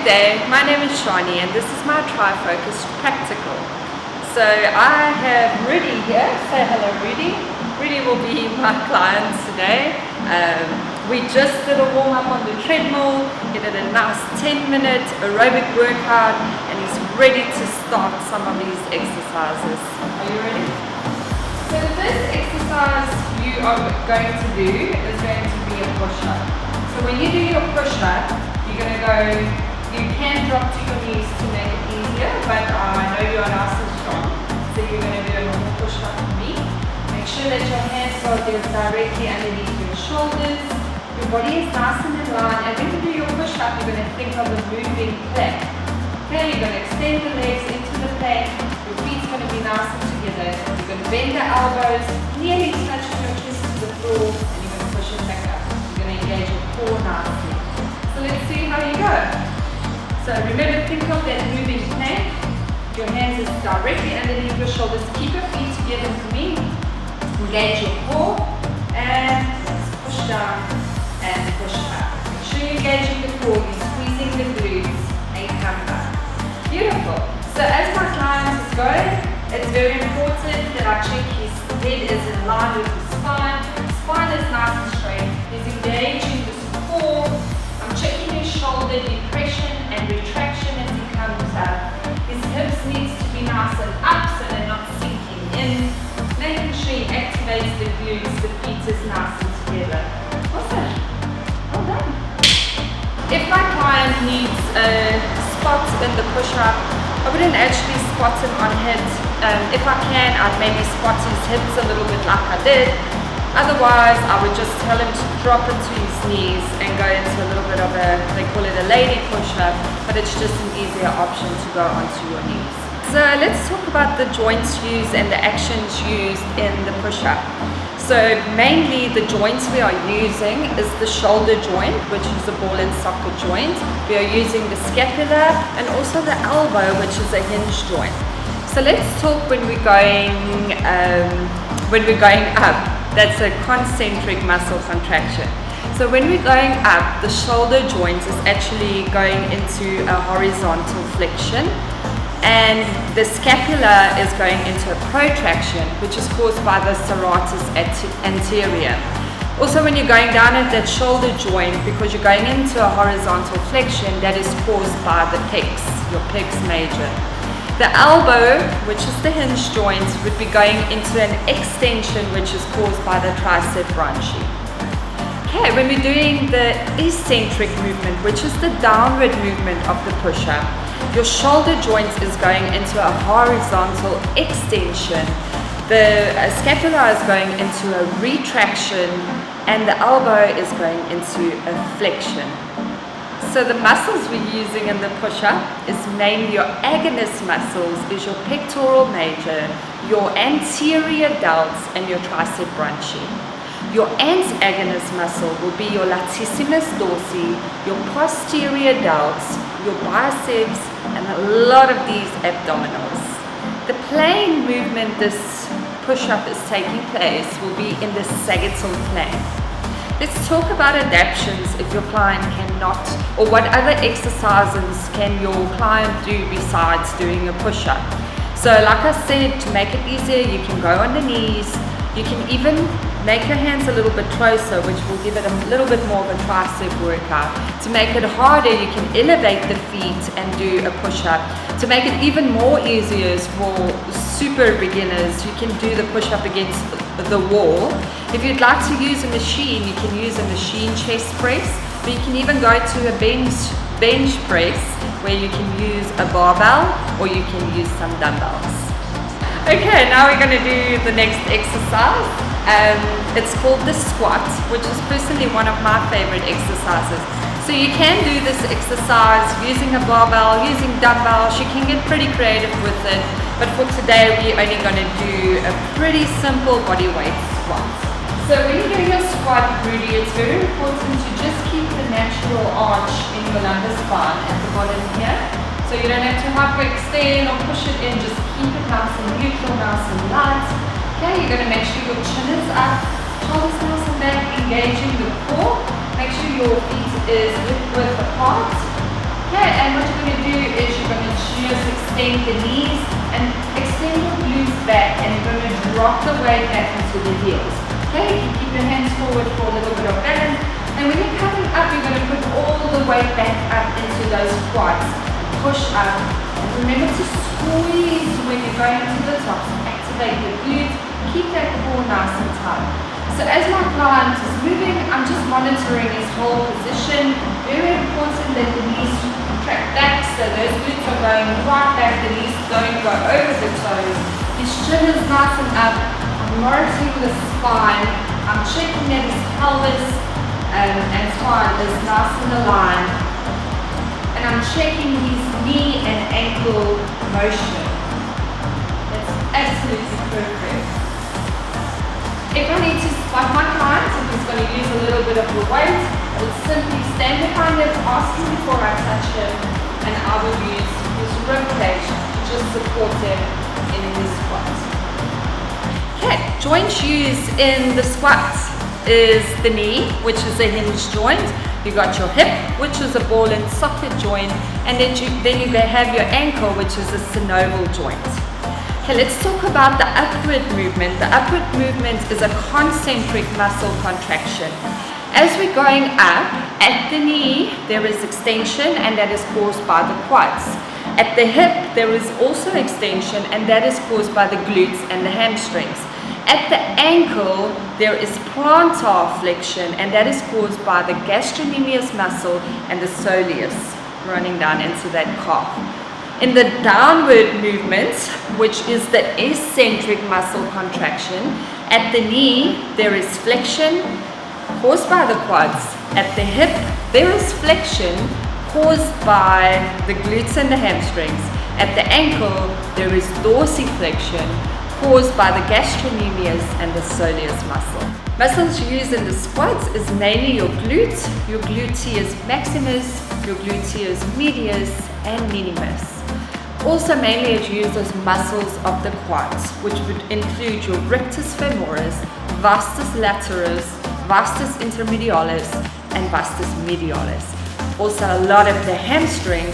Good day, my name is Scharnee and this is my Tri-Focused Practical. So I have Rudy here. Say hello, Rudy. Rudy will be my client today. We just did a warm-up on the treadmill. He did a nice 10-minute aerobic workout and he's ready to start some of these exercises. Are you ready? So the first exercise you are going to do is going to be a push-up. So when you do your push-up, you're going to go, you can drop to your knees to make it easier, but I know you are nice and strong. So you're going to do a normal push-up for me. Make sure that your hands are directly underneath your shoulders. Your body is nice and in line. And when you do your push-up, you're going to think of a moving plank. Okay, you're going to extend the legs into the plank. Your feet's going to be nice and together. You're going to bend the elbows, nearly touch your chest to the floor, and you're going to push it back up. You're going to engage your core nicely. So let's see how you go. So remember, think of that moving plank. Your hands is directly underneath your shoulders. Keep your feet together for me. Engage your core. And let's push down and push up. Make sure you're engaging the core. You're squeezing the glutes. And come back. Beautiful. So as my client is going, it's very important that I check his head is in line with his spine. Spine is nice and straight. He's engaging the core. I'm checking his shoulder depression and retraction as he comes up. His hips needs to be nice and up so they're not sinking in. Making sure he activates the glutes, the feet is nice and together. Awesome. Well done. If my client needs a spot in the push-up, I wouldn't actually spot him on hit. If I can, I'd maybe spot his hips a little bit like I did. Otherwise, I would just tell him to drop it to his knees and go into a little bit of a, they call it a lady push-up, but it's just an easier option to go onto your knees. So let's talk about the joints used and the actions used in the push-up. So mainly the joints we are using is the shoulder joint, which is a ball and socket joint. We are using the scapula and also the elbow, which is a hinge joint. So let's talk when we're going up. That's a concentric muscle contraction. So when we're going up, the shoulder joint is actually going into a horizontal flexion, and the scapula is going into a protraction, which is caused by the serratus anterior. Also, when you're going down at that shoulder joint, because you're going into a horizontal flexion, that is caused by the pecs, your pecs major. The elbow, which is the hinge joint, would be going into an extension, which is caused by the tricep brachii. Okay, when we're doing the eccentric movement, which is the downward movement of the push-up, your shoulder joint is going into a horizontal extension. The scapula is going into a retraction, and the elbow is going into a flexion. So the muscles we're using in the push-up is mainly your agonist muscles, is your pectoral major, your anterior delts, and your tricep brachii. Your antagonist muscle will be your latissimus dorsi, your posterior delts, your biceps, and a lot of these abdominals. The plane movement this push-up is taking place will be in the sagittal plane. Let's talk about adaptations if your client cannot, or what other exercises can your client do besides doing a push-up. So like I said, to make it easier, you can go on the knees. You can even make your hands a little bit closer, which will give it a little bit more of a tricep workout. To make it harder, you can elevate the feet and do a push-up. To make it even more easier for super beginners, you can do the push-up against the wall. If you'd like to use a machine, you can use a machine chest press, but you can even go to a bench press where you can use a barbell or you can use some dumbbells. Okay, now we're going to do the next exercise. It's called the squat, which is personally one of my favorite exercises. So you can do this exercise using a barbell, using dumbbells. You can get pretty creative with it. But for today, we're only going to do a pretty simple body weight squat. So when you do your squat, Rudy, it's very important to just keep the natural arch in your lumbar spine at the bottom here. So you don't have to hyperextend or push it in, just keep it nice and neutral, nice and light. Okay, you're going to make sure your chin is up, shoulders nice and back, engaging the core. Make sure your feet is hip width apart. Okay, and extend the knees and extend your glutes back, and you're going to drop the weight back into the heels. Okay, you keep your hands forward for a little bit of balance, and when you're coming up, you're going to put all the weight back up into those quads. Push up, and remember to squeeze when you're going to the top, so activate the glutes, keep that core nice and tight. So as my client is moving, I'm just monitoring his whole position. Very important that the knees track back, so those glutes are going right back, the knees don't go over the toes. His chin is nice and up. I'm monitoring the spine. I'm checking that his pelvis and spine is nice and aligned. And I'm checking his knee and ankle motion. That's absolutely perfect. If I need to spot my client, if he's going to use a little bit of the weight, I would simply stand behind him, ask him before I touch him, and I will use his rib cage to just support him in his squats. Okay, joint use in the squats is the knee, which is a hinge joint. You got your hip, which is a ball and socket joint, and then you have your ankle, which is a synovial joint. Okay, let's talk about the upward movement. The upward movement is a concentric muscle contraction. As we're going up, at the knee, there is extension, and that is caused by the quads. At the hip, there is also extension, and that is caused by the glutes and the hamstrings. At the ankle, there is plantar flexion, and that is caused by the gastrocnemius muscle and the soleus running down into that calf. In the downward movement, which is the eccentric muscle contraction, at the knee, there is flexion caused by the quads. At the hip, there is flexion caused by the glutes and the hamstrings. At the ankle, there is dorsiflexion caused by the gastrocnemius and the soleus muscle. Muscles used in the squats is mainly your glutes, your gluteus maximus, your gluteus medius, and minimus. Also mainly it's used as muscles of the quads, which would include your rectus femoris, vastus lataris, vastus intermedialis, and vastus medialis. Also a lot of the hamstring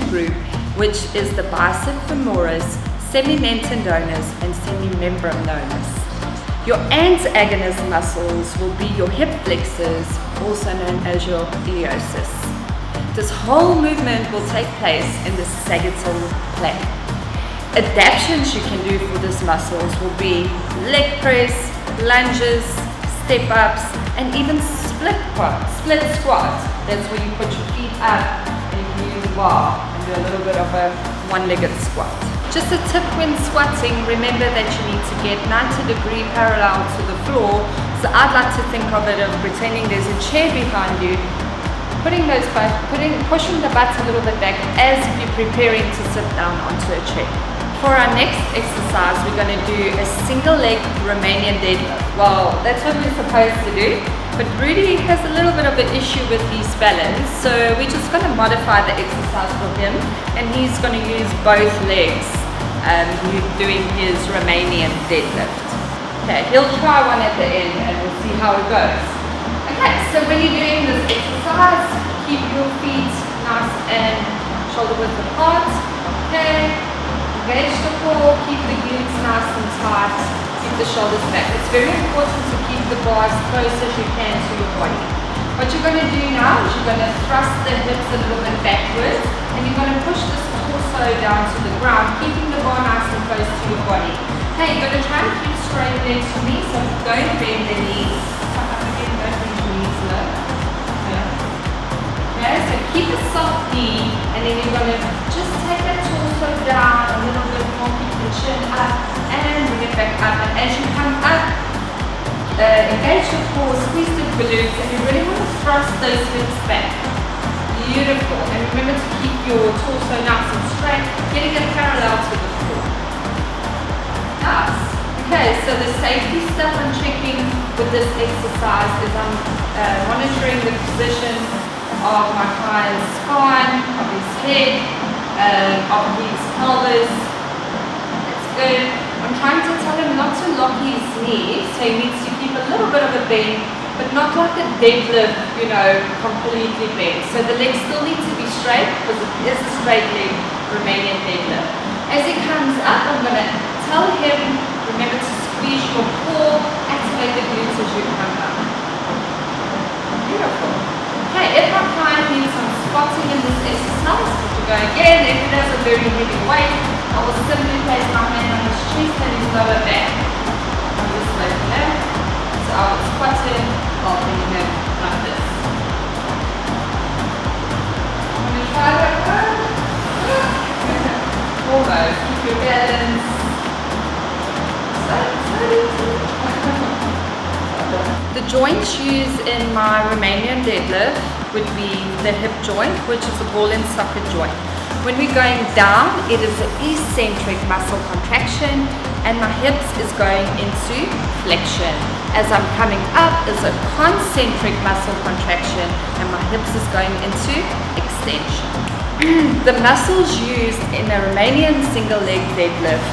group, which is the bicep femoris, semi-tendinous, and semi-membranosus. Your antagonist muscles will be your hip flexors, also known as your iliopsoas. This whole movement will take place in the sagittal plane. Adaptations you can do for these muscles will be leg press, lunges, step ups, and even split squats. That's where you put your feet up and you use a bar and do a little bit of a one-legged squat. Just a tip when squatting, remember that you need to get 90-degree parallel to the floor. So I'd like to think of it as pretending there's a chair behind you, pushing the butts a little bit back as if you're preparing to sit down onto a chair. For our next exercise, we're going to do a single leg Romanian deadlift. Well, that's what we're supposed to do, but Rudy has a little bit of an issue with his balance, so we're just going to modify the exercise for him, and he's going to use both legs doing his Romanian deadlift. Okay, he'll try one at the end and we'll see how it goes. Okay, so when you're doing this exercise, keep your feet nice and shoulder width apart. Okay, engage the core, keep the glutes nice and tight, keep the shoulders back. It's very important to keep the bar as close as you can to your body. What you're going to do now is you're going to thrust the hips a little bit backwards, and you're going to push this torso down to the ground, keeping the bar nice and close to your body. Okay, you're going to try and keep straight legs for me, so don't bend the knees. Come up again, don't bend your knees low. Okay, so keep a soft knee, and then you're going to just take that torso down a little bit more, keep the chin up, and bring it back up. And as you come up, engage your core, squeeze the glutes, and you really want to thrust those hips back. Beautiful. And remember to keep your torso nice and straight, getting it parallel to the floor. Nice. Okay, so the safety stuff I'm checking with this exercise is I'm monitoring the position of my client's spine, of his head, of his pelvis. That's good. I'm trying to tell him not to lock his knees, so he needs to keep a little bit of a bend, but not like a deadlift, completely bent. So the legs still need to be straight because it is a straight leg Romanian deadlift. As he comes up, I'm going to tell him, remember to squeeze your core, activate the glutes as you come up. Beautiful. Okay, if my client needs some spotting in this exercise, to go again, if he does a very heavy weight, I will simply place my hand on his chest and his lower back. I'm just like that. So I will spot him, helping him like this. I'm going to try that one. Almost. Keep your balance. The joints used in my Romanian deadlift would be the hip joint, which is a ball and socket joint. When we're going down, it is an eccentric muscle contraction, and my hips is going into flexion. As I'm coming up is a concentric muscle contraction, and my hips is going into extension. The muscles used in a Romanian single leg deadlift,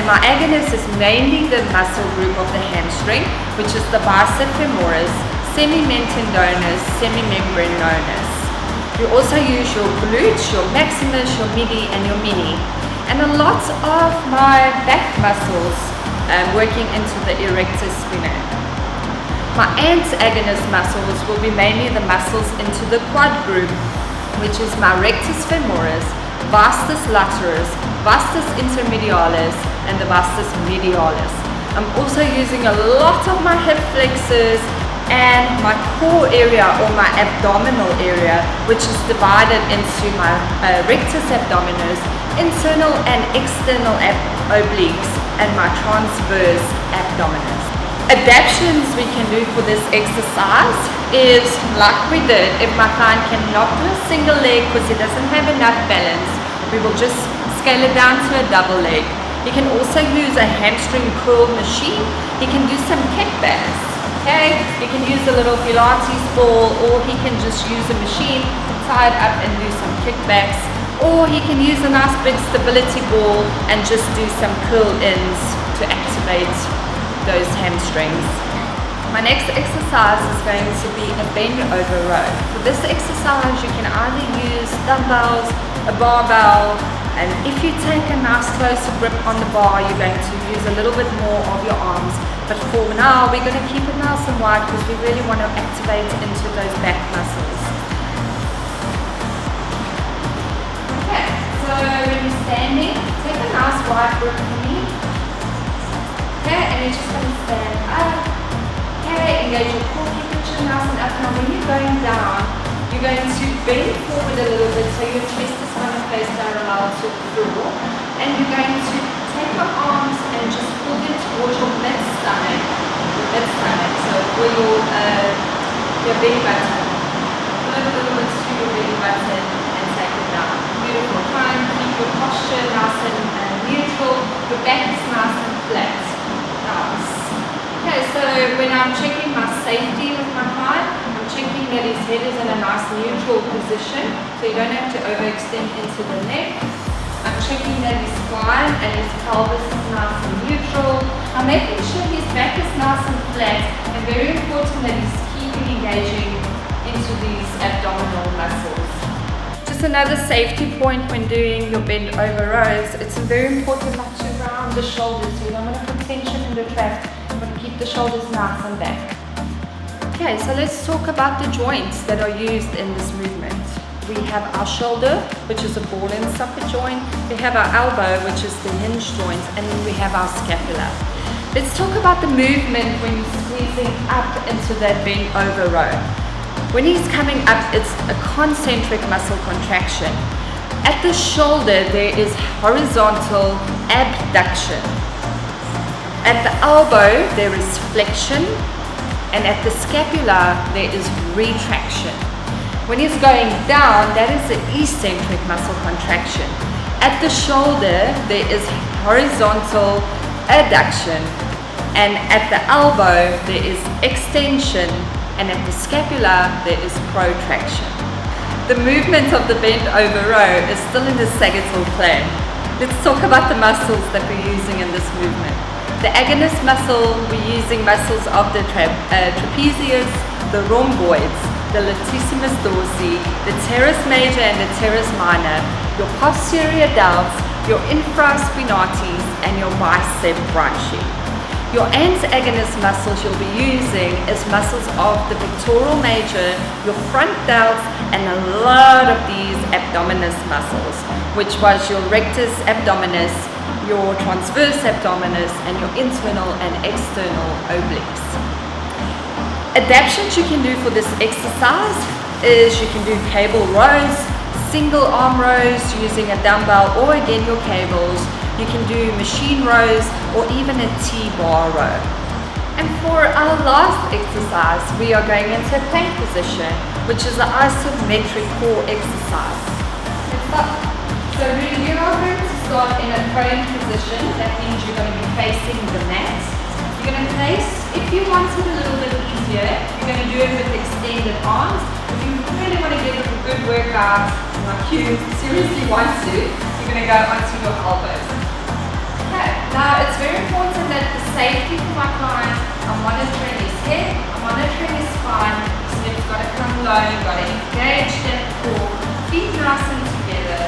my agonist is mainly the muscle group of the hamstring, which is the bicep femoris, semi-tendinous, semi-membranosus. You also use your glutes, your maximus, your midi, and your mini. And a lot of my back muscles working into the erector spinae. My antagonist muscles will be mainly the muscles into the quad group, which is my rectus femoris, vastus lataris, vastus intermedialis, and the vastus medialis. I'm also using a lot of my hip flexors and my core area, or my abdominal area, which is divided into my rectus abdominis, internal and external obliques, and my transverse abdominis. Adaptations we can do for this exercise is, like we did, if my client cannot do a single leg because he doesn't have enough balance, we will just scale it down to a double leg. You can also use a hamstring curl machine. You can do some kickbacks. Okay, you can use a little Pilates ball, or he can just use a machine, tie it up and do some kickbacks, or he can use a nice big stability ball and just do some curl-ins to activate those hamstrings. My next exercise is going to be a bend over row. For this exercise, you can either use dumbbells, a barbell, and if you take a nice closer grip on the bar, you're going to use a little bit more of your arms. But for now, we're going to keep it nice and wide because we really want to activate into those back muscles. Okay, so when you're standing, take a nice wide grip for me. Okay, and you're just going to stand up. Okay, engage your core, keep your chin nice and up. Now when you're going down, you're going to bend forward a little bit so your chest is going to face parallel to the floor. And you're going to take your arms and just pull them towards your mid-stomach. So for your belly button. Pull it a little bit to your belly button and take it down. Beautiful. Try and keep your posture nice and neutral. Your back is nice and flat. Nice. Okay, so when I'm checking my safety with my client, I'm checking that his head is in a nice neutral position, so you don't have to overextend into the neck. I'm checking that his spine and his pelvis is nice and neutral. I'm making sure his back is nice and flat, and very important that he's keeping engaging into these abdominal muscles. Just another safety point when doing your bend over rows, it's very important not to round the shoulders, so you don't want to put tension in the trap, but keep the shoulders nice and back. Okay, so let's talk about the joints that are used in this movement. We have our shoulder, which is a ball and socket joint. We have our elbow, which is the hinge joint, and then we have our scapula. Let's talk about the movement when you're squeezing up into that bend over row. When he's coming up, it's a concentric muscle contraction. At the shoulder, there is horizontal abduction. At the elbow, there is flexion, and at the scapula, there is retraction. When he's going down, that is the eccentric muscle contraction. At the shoulder, there is horizontal adduction, and at the elbow, there is extension, and at the scapula, there is protraction. The movement of the bend over row is still in the sagittal plane. Let's talk about the muscles that we're using in this movement. The agonist muscle, we're using muscles of the trapezius, the rhomboids, the latissimus dorsi, the teres major and the teres minor, your posterior delts, your infraspinatus, and your bicep brachii. Your antagonist muscles you'll be using is muscles of the pectoral major, your front delts, and a lot of these abdominis muscles, which was your rectus abdominis, your transverse abdominis, and your internal and external obliques. Adaptations you can do for this exercise is you can do cable rows, single arm rows using a dumbbell or again your cables. You can do machine rows or even a T-bar row. And for our last exercise, we are going into a plank position, which is an isometric core exercise. Let's start. So really you are going to start in a prone position. That means you're going to be facing the mat. You're going to place, if you want it a little bit easier, you're going to do it with extended arms. If you really want to get a good workout, like you seriously want to, you're going to go onto your elbows. Okay, now it's very important that the safety for my client, I'm monitoring his head, I'm monitoring his spine, his hips got to come low, you've got to engage that core, feet nice and together,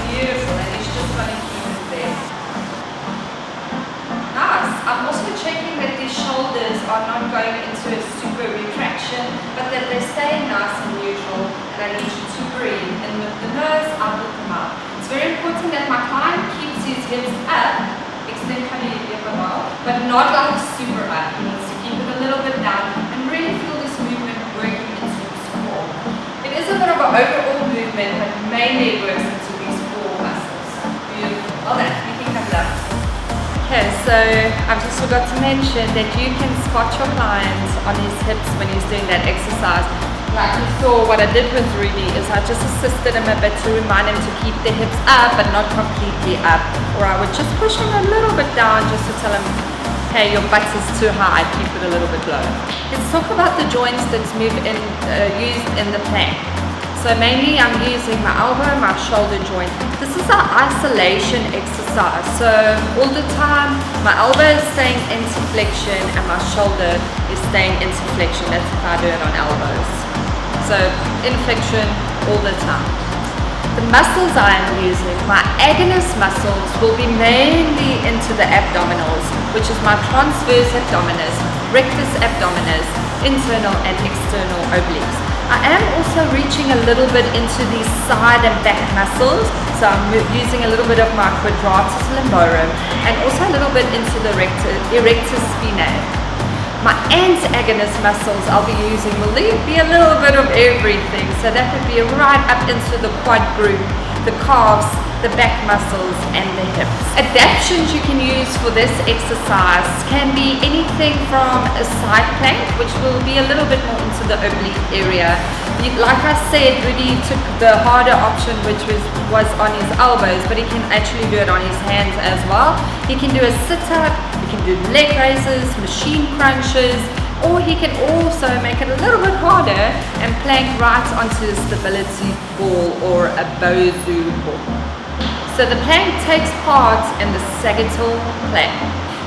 beautiful, and he's just going to keep it there. Nice. I'm also checking that these shoulders are not going into a super retraction, but that they're staying nice and neutral, and I need you to breathe in with the nose, out with the mouth. It's very important that my client keeps his hips up, extend but not like super up. He needs to keep it a little bit down and really feel this movement working into his core. It is a bit of an overall movement, but mainly it works into these core muscles. Beautiful. Well done. You can come down. Okay, so I've just forgot to mention that you can spot your client on his hips when he's doing that exercise. Like you saw, what I did with Rudy is I just assisted him a bit to remind him to keep the hips up but not completely up, or I would just push him a little bit down just to tell him, hey, your butt is too high, keep it a little bit low. Let's talk about the joints that's used in the plank. So mainly I'm using my elbow, my shoulder joint. This is our isolation exercise. So all the time, my elbow is staying into flexion and my shoulder is staying into flexion. That's if I do it on elbows. So in flexion all the time. The muscles I am using, my agonist muscles, will be mainly into the abdominals, which is my transverse abdominis, rectus abdominis, internal and external obliques. I am also reaching a little bit into these side and back muscles, so I'm using a little bit of my quadratus lumborum and also a little bit into the erectus spinae. My antagonist muscles I'll be using will be a little bit of everything, so that would be right up into the quad group, the calves, the back muscles and the hips. Adaptations you can use for this exercise can be anything from a side plank, which will be a little bit more into the oblique area. Like I said, Rudy took the harder option, which was on his elbows, but he can actually do it on his hands as well. He can do a sit-up, he can do leg raises, machine crunches, or he can also make it a little bit harder and plank right onto the stability ball or a Bosu ball. So the plank takes part in the sagittal plank.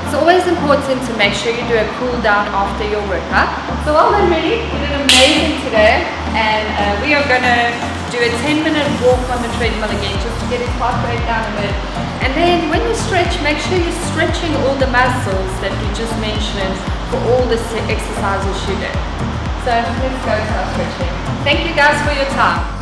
It's always important to make sure you do a cool down after your workout. So well done, Rudy. You did amazing today, and we are going to do a 10-minute walk on the treadmill again just to get his heart rate down a bit. And then when you stretch, make sure you're stretching all the muscles that we just mentioned for all the exercises you do. So let's go to our stretching. Thank you guys for your time.